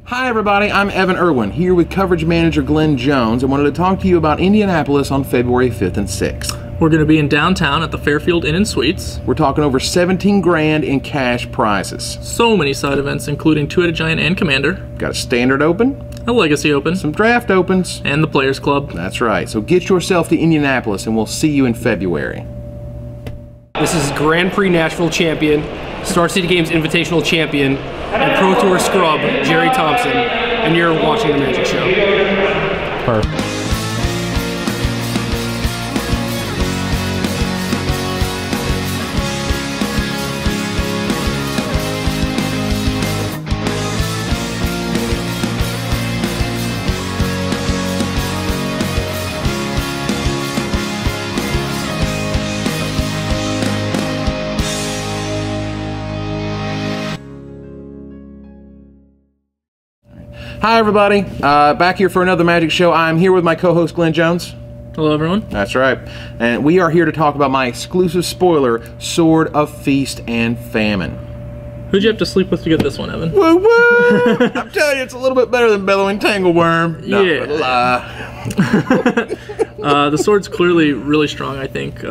Hi everybody, I'm Evan Irwin, here with coverage manager Glenn Jones, and wanted to talk to you about Indianapolis on February 5th and 6th. We're going to be in downtown at the Fairfield Inn and Suites. We're talking over 17 grand in cash prizes. So many side events, including Two-Headed Giant and Commander. Got a standard open, A Legacy Open. some draft opens, And the Players Club. that's right. So get yourself to Indianapolis and we'll see you in February. This is Grand Prix Nashville champion, Star City Games Invitational champion, and Pro Tour scrub, Jerry Thompson, and you're watching the Magic Show. Perfect. Hi everybody, back here for another Magic Show. I'm here with my co-host Glenn Jones. Hello, everyone. That's right. And we are here to talk about my exclusive spoiler, Sword of Feast and Famine. Who'd you have to sleep with to get this one, Evan? Woo woo! I'm telling you, it's a little bit better than Bellowing Tangleworm. Not Yeah. gonna lie. The sword's clearly really strong, I think.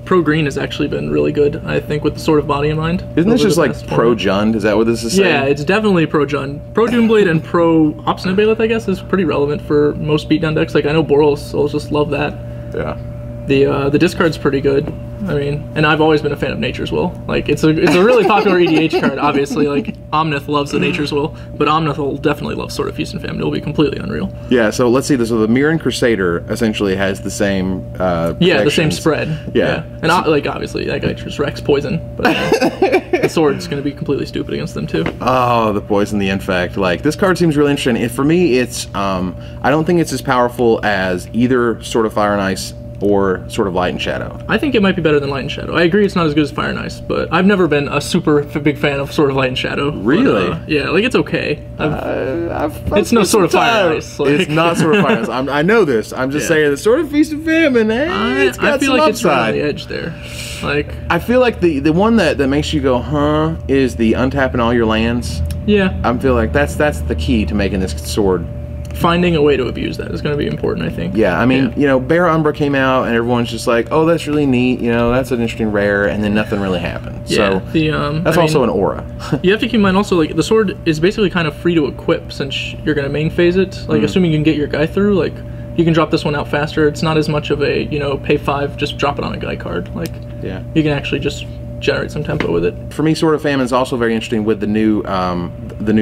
Pro Green has actually been really good, I think, with the Sword of Body in mind. Isn't this over just the like past Pro tournament. Jund? Is that what this is saying? Yeah, it's definitely Pro Jund. Pro Doomblade and Pro Obstinate Bailiff, I guess, is pretty relevant for most beatdown decks. Like, I know Bolas will just love that. Yeah. The discard's pretty good. I mean, and I've always been a fan of Nature's Will. Like, it's a really popular EDH card, obviously. Like, Omnith loves the Nature's Will, but Omnith will definitely love Sword of Feast and Famine. It'll be completely unreal. Yeah, so let's see this. So the Mirren Crusader essentially has the same Yeah, the same protections. spread. Yeah. And like, obviously, that guy just wrecks poison, but the sword's going to be completely stupid against them, too. Oh, the poison, the infect. Like, this card seems really interesting. And for me, it's, I don't think it's as powerful as either Sword of Fire and Ice or Sword of Light and Shadow. I think it might be better than Light and Shadow. I agree it's not as good as Fire and Ice, but I've never been a super big fan of Sword of Light and Shadow. Really? But, yeah, like, it's okay. I've It's no Sword of Fire and Ice. Like, It's not Sword of Fire and Ice. I know this. I'm just Yeah. saying the Sword of Feast and Famine, it's got I feel some like it's right on upside. the edge there. Like, I feel like the one that makes you go, huh, is the untapping all your lands. yeah, I feel like that's the key to making this sword. finding a way to abuse that is going to be important, I think. Yeah, I mean, you know, Bear Umbra came out and everyone's just like, oh, that's really neat, you know, that's an interesting rare, and then nothing really happened. Yeah, So that's also an aura. You have to keep in mind also, like, the sword is basically kind of free to equip since you're going to main phase it. Like, assuming you can get your guy through, like, you can drop this one out faster. It's not as much of a, you know, pay 5, just drop it on a guy card. Like, Yeah. you can actually just generate some tempo with it. For me, Sword of Famine is also very interesting with the new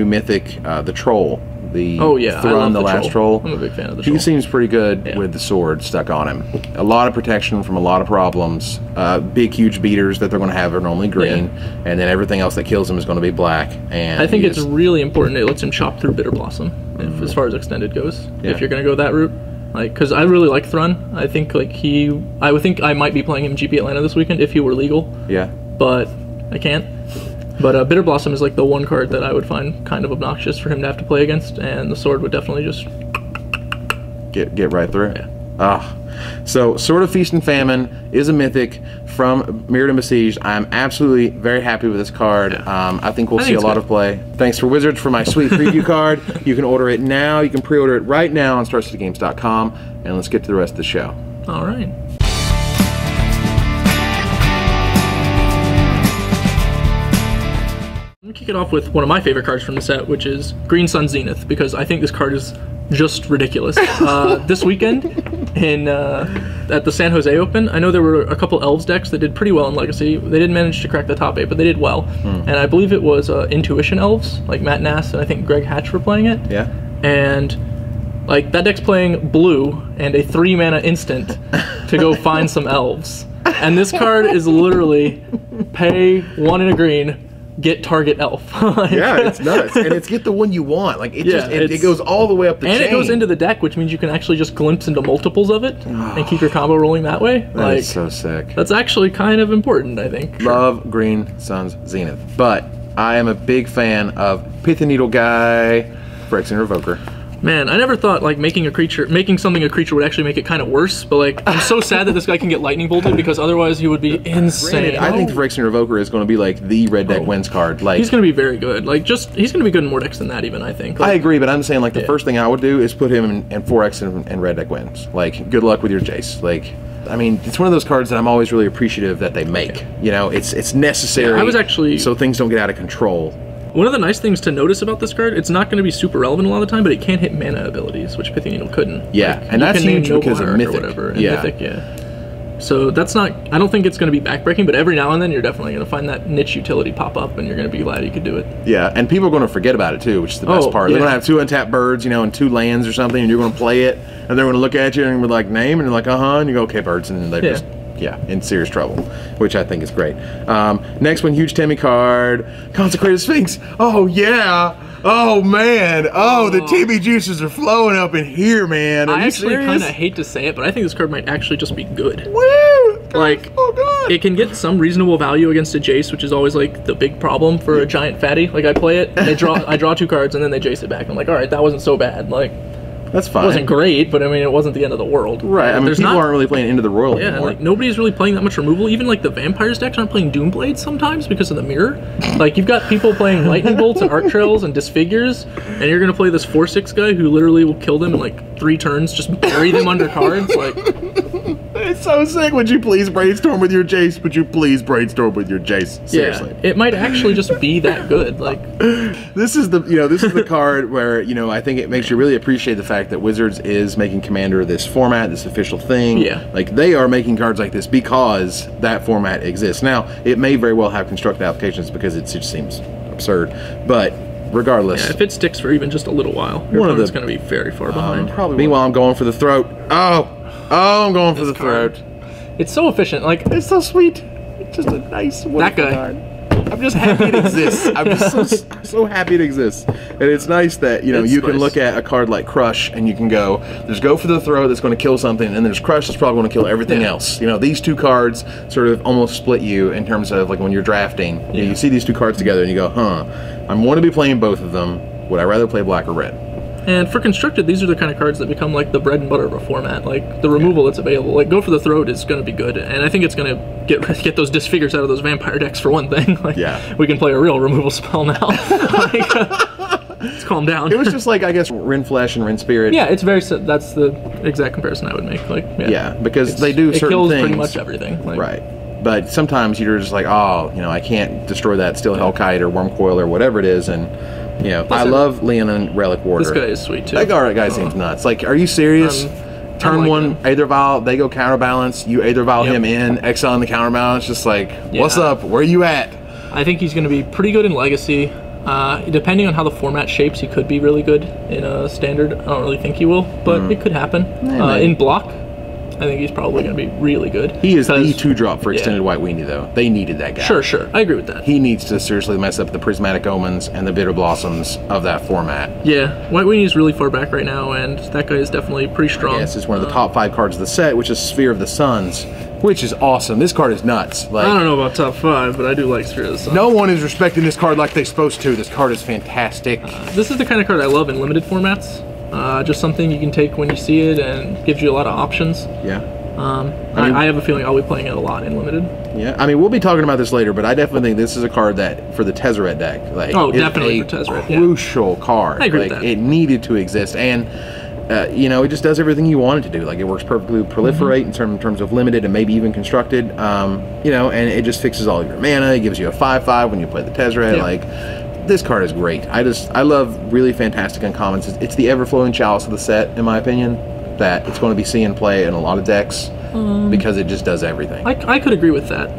mythic, the Troll. Oh yeah, I Thrun, love the the last troll. I'm a big fan of the He troll. seems pretty good Yeah. with the sword stuck on him. A lot of protection from a lot of problems. Big, huge beaters that they're going to have are normally green, and then everything else that kills him is going to be black. And I think he it's is- really important it lets him chop through Bitter Blossom, as far as extended goes, Yeah. if you're going to go that route. Like, because I really like Thrun. I think, like, I would think I might be playing him GP Atlanta this weekend if he were legal, yeah. but I can't. But Bitter Blossom is like the one card that I would find kind of obnoxious for him to have to play against, and the sword would definitely just Get right through. Yeah. Ah. So, Sword of Feast and Famine is a mythic from Mirrored and Besieged. I'm absolutely very happy with this card. I think we'll I see think a it's lot good. of play. Thanks for Wizards for my sweet preview card. You can order it now. You can pre-order it right now on StarCityGames.com. And let's get to the rest of the show. all right. Let me kick it off with one of my favorite cards from the set, which is Green Sun Zenith, because I think this card is just ridiculous. This weekend at the San Jose Open, I know there were a couple Elves decks that did pretty well in Legacy. They didn't manage to crack the top 8, but they did well. And I believe it was Intuition Elves, like Matt Nass and I think Greg Hatch were playing it. Yeah. And like that deck's playing blue and a 3-mana instant to go find some elves. And this card is literally pay 1 and a green, get target elf. Like, Yeah, it's nuts. And it's get the one you want. Like, it goes all the way up the chain. and it goes into the deck, which means you can actually just glimpse into multiples of it and keep your combo rolling that way. That Like, is so sick. that's actually kind of important, I think. Love Green Sun's Zenith. But I am a big fan of Pith and Needle Guy, Phyrexian Revoker. Man, I never thought like making something a creature would actually make it kind of worse. But like, I'm so sad that this guy can get lightning bolted because otherwise he would be insane. I think the Phyrexian Revoker is going to be like the red deck wins card. Like he's going to be very good. Like he's going to be good in more decks than that even. I think. Like, I agree, but I'm saying like the first thing I would do is put him in 4X and red deck wins. Like good luck with your Jace. Like. I mean, it's one of those cards that I'm always really appreciative that they make. You know, it's necessary. Yeah, I was actually so things don't get out of control. One of the nice things to notice about this card, it's not going to be super relevant a lot of the time, but it can hit mana abilities, which Pythian Needle couldn't. Yeah, like, and that's huge because of Mythic. Or whatever, and Mythic, yeah. So that's not. I don't think it's going to be backbreaking, but every now and then you're definitely going to find that niche utility pop up, and you're going to be glad you could do it. Yeah, and people are going to forget about it too, which is the best part. They're going to have 2 untapped birds, you know, and 2 lands or something, and you're going to play it, and they're going to look at you and be like, name, and you're like, and you go, okay, birds, and then they just. Yeah, in serious trouble, which I think is great. Next one, huge Timmy card, Consecrated Sphinx. Oh yeah, oh man, oh the Timmy juices are flowing up in here, man. I actually kind of hate to say it, but I think this card might actually just be good. Woo! Like, it can get some reasonable value against a Jace, which is always like the big problem for a giant fatty. Like I play it, I draw 2 cards, and then they Jace it back. I'm like, all right, that wasn't so bad. Like. That's fine. It wasn't great, but I mean, it wasn't the end of the world. Right. I mean, people aren't really playing Into the Royal anymore. Like nobody's really playing that much removal. Even like the Vampires decks aren't playing Doomblade sometimes because of the mirror. Like you've got people playing Lightning Bolts and Arc Trails and Disfigures, and you're gonna play this 4/6 guy who literally will kill them in like 3 turns, just bury them under cards. Like it's so sick. Would you please brainstorm with your Jace? Would you please brainstorm with your Jace? Seriously. Yeah, it might actually just be that good. Like this is the card where I think it makes you really appreciate the fact that Wizards is making Commander this format, this official thing. Yeah. Like they are making cards like this because that format exists. Now it may very well have constructed applications because it just seems absurd, but. Regardless, if it sticks for even just a little while, your opponent's going to be very far behind. Meanwhile, I'm going for the throat. Oh, I'm going for the throat. It's so efficient. Like it's so sweet. It's just a nice that guy. Card. I'm just happy it exists. I'm just so happy it exists, and it's nice that you can look at a card like Crush and you can go, there's go for the throat that's going to kill something, and there's Crush that's probably going to kill everything else. These 2 cards sort of almost split you in terms of like when you're drafting. You see these 2 cards together and you go, I'm going to be playing both of them. Would I rather play black or red? And for Constructed, these are the kind of cards that become like the bread and butter of a format. Like the removal that's available. Like Go for the Throat is going to be good, and I think it's going to get those Disfigures out of those Vampire decks for one thing. Like, we can play a real removal spell now. Let's calm down. It was just like, I guess, Rin Flesh and Rin Spirit. Yeah, it's very. That's the exact comparison I would make. Like, because they do certain kills things. Pretty much everything. Like, right. But sometimes you're just like, I can't destroy that Steel Hellkite or Wormcoil or whatever it is, and I love Leonin Relic Warder. This guy is sweet too. That guy seems nuts. Like, are you serious? Turn like 1 Aether Vial, they go counterbalance. You Aether Vial him in, exile on the counterbalance. Just like, what's up? Where you at? I think he's going to be pretty good in Legacy. Depending on how the format shapes, he could be really good in a Standard. I don't really think he will, but it could happen. In Block, I think he's probably going to be really good. He is the 2-drop for Extended White Weenie, though. They needed that guy. Sure. I agree with that. He needs to seriously mess up the Prismatic Omens and the Bitter Blossoms of that format. Yeah, White Weenie is really far back right now, and that guy is definitely pretty strong. Yes, it's one of the top 5 cards of the set, which is Sphere of the Suns, which is awesome. This card is nuts. Like, I don't know about top 5, but I do like Sphere of the Suns. No one is respecting this card like they're supposed to. This card is fantastic. This is the kind of card I love in limited formats. Just something you can take when you see it and gives you a lot of options. Yeah. I have a feeling I'll be playing it a lot in limited. Yeah, I mean, we'll be talking about this later, but I definitely think this is a card that, for the Tezzeret deck, definitely for Tezzeret, crucial card. I agree with that. It needed to exist, and it just does everything you want it to do. Like, it works perfectly with Proliferate in terms of limited and maybe even constructed. And it just fixes all of your mana. It gives you a 5/5 when you play the Tezzeret. Yeah. Like, this card is great. I love really fantastic uncommons. It's the ever-flowing chalice of the set, in my opinion. That it's going to be seeing play in a lot of decks because it just does everything. I could agree with that.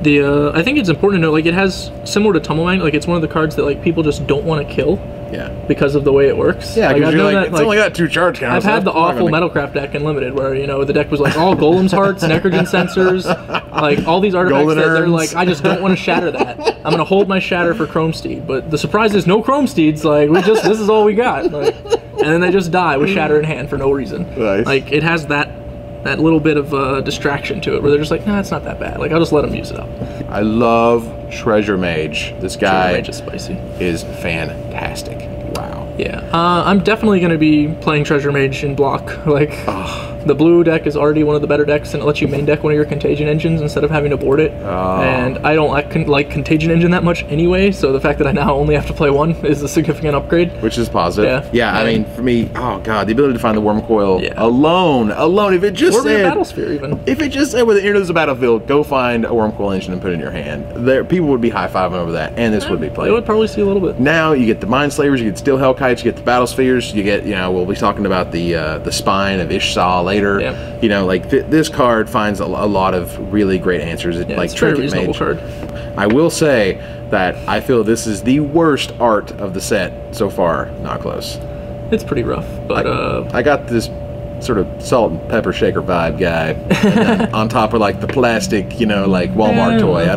I think it's important to know, like, it has, similar to Tumblemind, like, it's one of the cards that, like, people just don't want to kill. Yeah. Because of the way it works. Yeah, because you're like, it's only got 2 charge counters. I've had the awful Metalcraft deck in Limited where, the deck was like all Golem's Hearts, Necrogen Sensors, like all these artifacts that they're like, I just don't want to shatter that. I'm going to hold my shatter for Chrome Steed. But the surprise is no Chrome Steeds. Like, this is all we got. Like, and then they just die with shatter in hand for no reason. Nice. Like, it has that little bit of distraction to it where they're just like, nah, it's not that bad. Like, I'll just let them use it up. I love Treasure Mage. This guy Treasure Mage is spicy. Is fantastic. Wow. Yeah, I'm definitely going to be playing Treasure Mage in block. Like, the blue deck is already one of the better decks, and it lets you main deck one of your Contagion engines instead of having to board it. And I don't like Contagion engine that much anyway, so the fact that I now only have to play one is a significant upgrade. Which is positive. Yeah, I mean, for me, oh god, the ability to find the Worm Coil alone, if it just said... Or Battlesphere, even. If it just said, when it enters the battlefield, go find a Worm Coil engine and put it in your hand. People would be high-fiving over that, and this would be played. They would probably see a little bit. Now, you get the Mind Slavers, you get Steel Hellkites, you get the Battle Spheres, you get, we'll be talking about the Spine of Ishsaw later. Yeah. Like, this card finds a lot of really great answers. Like, it's a very reasonable card. I will say that I feel this is the worst art of the set so far. Not close. It's pretty rough, but I got this sort of salt and pepper shaker vibe guy on top of like the plastic, like Walmart toy.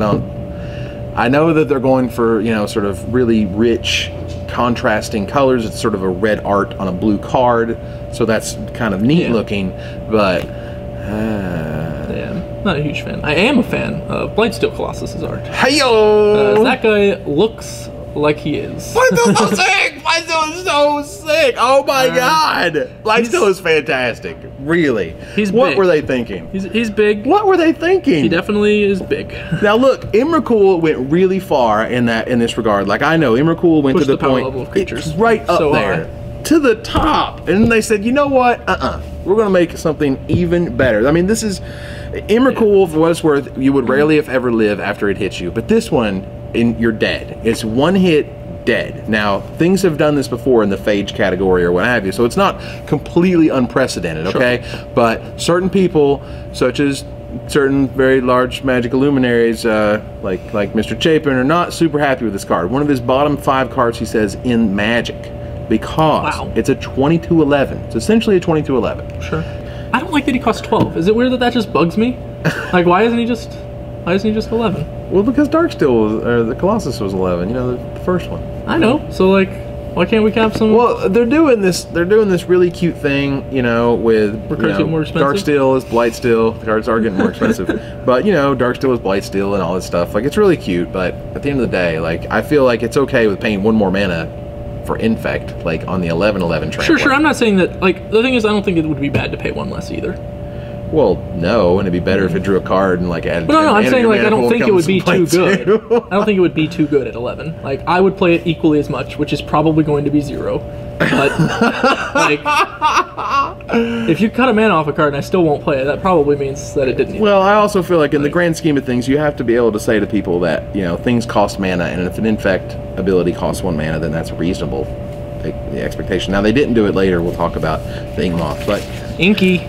I know that they're going for, sort of really rich contrasting colors. It's sort of a red art on a blue card, so that's kind of neat looking, but yeah, not a huge fan. I am a fan of Blightsteel Colossus's art. Hey-yo! That guy looks like he is. Blightsteel's so sick! Blightsteel is so sick! Oh my god! Blightsteel is fantastic. Really. What were they thinking? He's big. What were they thinking? He definitely is big. Now look, Emrakul went really far in this regard. Like, I know Emrakul went to the point level of creatures right up there. To the top. And then they said, you know what? We're going to make something even better. I mean, this is... Emrakul, for what it's worth, you would rarely, if ever, live after it hits you. But this one, you're dead. It's one hit, dead. Now, things have done this before in the Phage category or what have you, so it's not completely unprecedented, okay? Sure. But certain people, such as certain very large magical luminaries, like Mr. Chapin, are not super happy with this card. One of his bottom 5 cards, he says, in Magic. Because it's a 22/11. It's essentially a 22/11. Sure. I don't like that he costs 12. Is it weird that just bugs me? Like, why isn't he just 11? Well, because the Colossus was 11. The first one. I know. So like, why can't we cap some? Well, they're doing this really cute thing, with Darksteel is Blightsteel. The cards are getting more expensive, but Darksteel is Blightsteel and all this stuff. Like, it's really cute, but at the end of the day, like, I feel like it's okay with paying 1 more mana for Infect, like on the 11/11 track. Sure. I'm not saying that. Like, the thing is, I don't think it would be bad to pay 1 less either. Well, no, and it'd be better if it drew a card and like added. No, I'm saying like I don't think it would be too good. I don't think it would be too good at 11. Like, I would play it equally as much, which is probably going to be 0. But like, if you cut a mana off a card and I still won't play it, that probably means that it didn't. Well, I also feel like in the grand scheme of things, you have to be able to say to people that things cost mana, and if an Infect ability costs 1 mana, then that's reasonable. The expectation. Now, they didn't do it later. We'll talk about the Inkmoth, but Inky.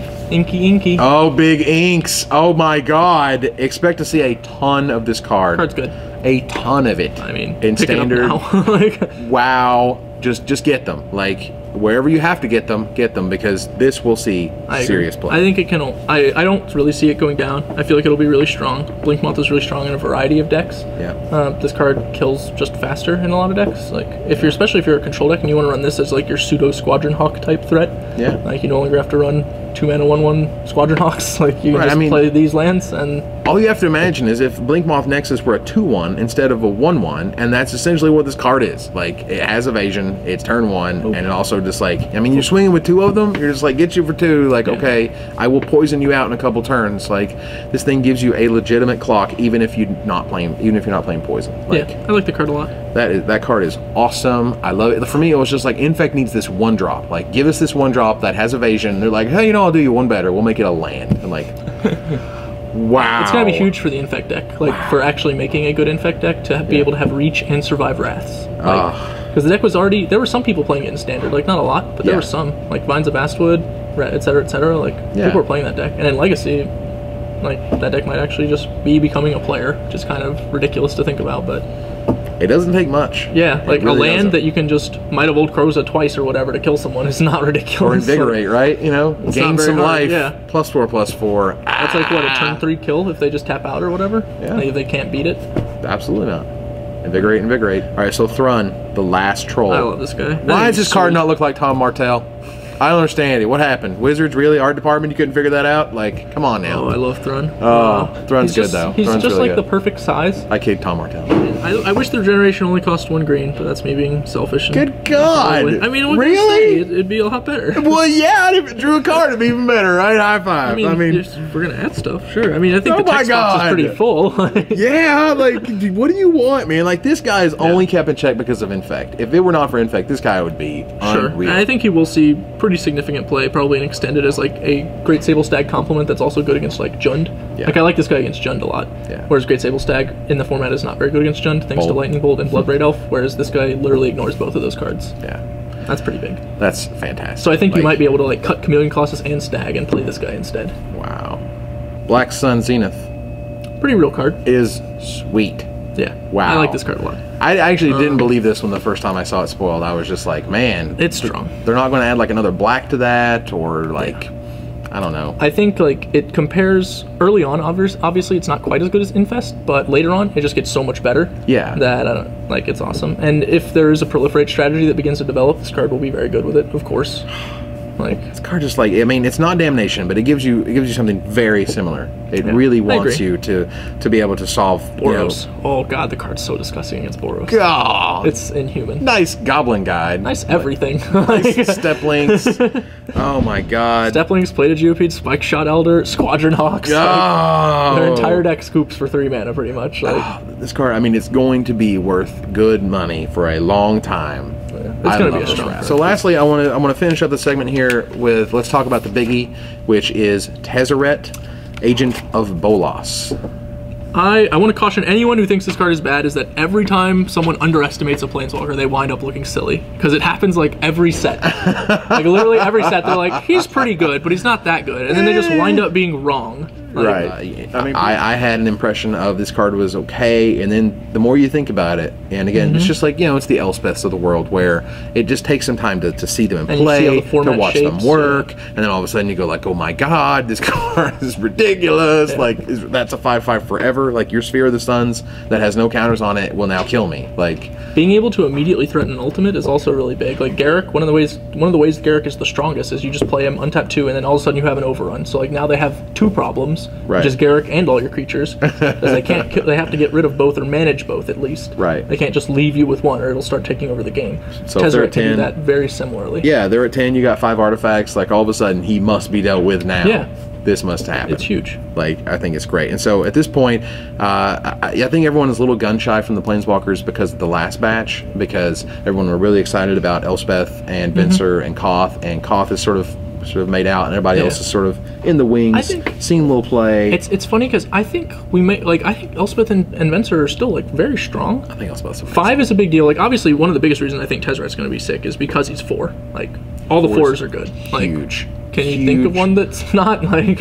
Oh, big inks! Oh my God! Expect to see a ton of this card. Card's good. A ton of it. I mean, in standard. Like, wow! Just get them. Like, wherever you have to get them because this will see serious play. I think it can. I don't really see it going down. I feel like it'll be really strong. Blinkmoth is really strong in a variety of decks. Yeah. This card kills just faster in a lot of decks. Like, especially if you're a control deck and you want to run this as like your pseudo Squadron Hawk type threat. Yeah. Like, you no longer have to run 2 mana 1/1 Squadron Hawks. Like, you can just play these lands, and all you have to imagine is if Blinkmoth Nexus were a 2/1 instead of a 1/1, and that's essentially what this card is. Like, it has evasion, it's turn 1, and it also just like, I mean, you're swinging with 2 of them. You're just like, get you for 2. Like, okay, I will poison you out in a couple turns. Like, this thing gives you a legitimate clock, even if you're not playing poison. Like, yeah, I like the card a lot. That card is awesome. I love it. For me, it was just like, Infect needs this 1-drop. Like, give us this 1-drop that has evasion. They're like, hey, I'll do you one better. We'll make it a land. And like, wow. It's gotta be huge for the Infect deck. Like, for actually making a good Infect deck to be able to have reach and survive Wraths. Because the deck was already, there were some people playing it in Standard. Like, not a lot, but there were some. Like, Vines of Vastwood, etc. Like, people were playing that deck. And in Legacy, like, that deck might actually just be becoming a player, which is kind of ridiculous to think about, but it doesn't take much. Yeah, like really a land that you can just Might of Old Crowza twice or whatever to kill someone is not ridiculous. Or invigorate, right? Gain some life. Yeah. +4/+4. That's like what, a turn 3 kill if they just tap out or whatever? Yeah. Like, if they can't beat it? Absolutely not. Invigorate. Alright, so Thrun, the last troll. I love this guy. Why does this card not look like Tom Martell? I don't understand it. What happened? Wizards, really? Art department, you couldn't figure that out? Like, come on now. Oh, I love Thrun. Thrun's good, though. He's Thrun's just really like good. the perfect size. I kicked Tom Martell. I wish their generation only cost 1 green, but that's me being selfish. Good God! I mean, what really? It'd be a lot better. Well, yeah, if it drew a card, it'd be even better, right? High five. I mean we're gonna add stuff, sure. I mean, I think the text box is pretty full. Yeah, like, dude, what do you want, man? Like, this guy is only kept in check because of Infect. If it were not for Infect, this guy would be unreal. And I think he will see pretty significant play, probably an extended as like a Great Sable Stag complement that's also good against like Jund. Yeah. Like, I like this guy against Jund a lot. Yeah. Whereas Great Sable Stag in the format is not very good against Jund, thanks to Lightning Bolt and Bloodbraid Elf, whereas this guy literally ignores both of those cards. Yeah. That's pretty big. That's fantastic. So I think you might be able to like cut Chameleon Colossus and Stag and play this guy instead. Wow. Black Sun Zenith. Pretty real card. Is sweet. Yeah. Wow. I like this card a lot. I actually didn't believe this one the first time I saw it spoiled. I was just like, man. It's strong. They're not going to add like another black to that or like, I don't know. I think like it compares early on, obviously it's not quite as good as Infest, but later on it just gets so much better. Yeah. That like it's awesome. And if there is a proliferate strategy that begins to develop, this card will be very good with it, of course. Like, this card just like, I mean, it's not Damnation, but it gives you something very similar. It really wants you to be able to solve Boros. Oh god, the card's so disgusting against Boros. God, it's inhuman. Nice Goblin Guide. Nice everything. Nice Step Links. Oh my god. Step Links, Plated Geopede, Spike Shot Elder, Squadron Hawks. Like, their entire deck scoops for 3 mana pretty much. Like, this card, I mean, it's going to be worth good money for a long time. It's going to be a strong card. So lastly, I want to finish up the segment here with, let's talk about the biggie, which is Tezzeret, Agent of Bolas. I want to caution anyone who thinks this card is bad is that every time someone underestimates a Planeswalker, they wind up looking silly. Because it happens like every set. Like literally every set, they're like, he's pretty good, but he's not that good. And then they just wind up being wrong. Like, right. I mean, I had an impression of this card was okay, and then the more you think about it, and again, it's just like, it's the Elspeths of the world where it just takes some time to see them in play, to watch them work, and then all of a sudden you go like, oh my god, this card is ridiculous. Like, that's a 5/5 forever. Like, your Sphere of the Suns that has no counters on it will now kill me. Like, being able to immediately threaten an ultimate is also really big. Like Garruk, one of the ways Garruk is the strongest is you just play him, untap 2, and then all of a sudden you have an overrun. So like now they have 2 problems. Right. Which is Garruk and all your creatures. Because they have to get rid of both or manage both at least. Right. They can't just leave you with one or it'll start taking over the game. So Tezzeret can do that very similarly. Yeah, they're at 10, you got 5 artifacts, like all of a sudden he must be dealt with now. Yeah. This must happen. It's huge. Like, I think it's great. And so at this point, I think everyone is a little gun shy from the Planeswalkers because of the last batch, because everyone were really excited about Elspeth and Venser and Koth is sort of made out, and everybody else is sort of in the wings, seeing a little play. It's funny because I think Elspeth and Venser are still like very strong. I think Elspeth's 5 is a big deal. Like, obviously one of the biggest reasons I think Tezzeret's going to be sick is because he's 4. Like, all the 4s are good. Like, huge. Can you think of one that's not like?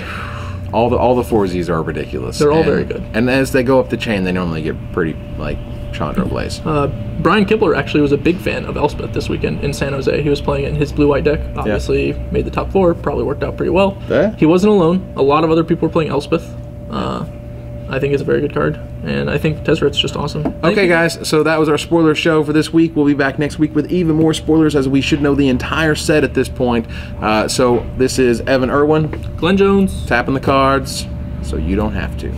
All the 4s are ridiculous. They're all very good. And as they go up the chain, they normally get pretty like Chandra Blaze. Brian Kibler actually was a big fan of Elspeth this weekend in San Jose. He was playing it in his blue-white deck. Obviously made the top 4. Probably worked out pretty well. Yeah. He wasn't alone. A lot of other people were playing Elspeth. I think it's a very good card, and I think Tezzeret's just awesome. Okay, guys, so that was our spoiler show for this week. We'll be back next week with even more spoilers, as we should know the entire set at this point. So this is Evan Irwin. Glenn Jones. Tapping the cards so you don't have to.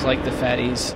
Like the fatties.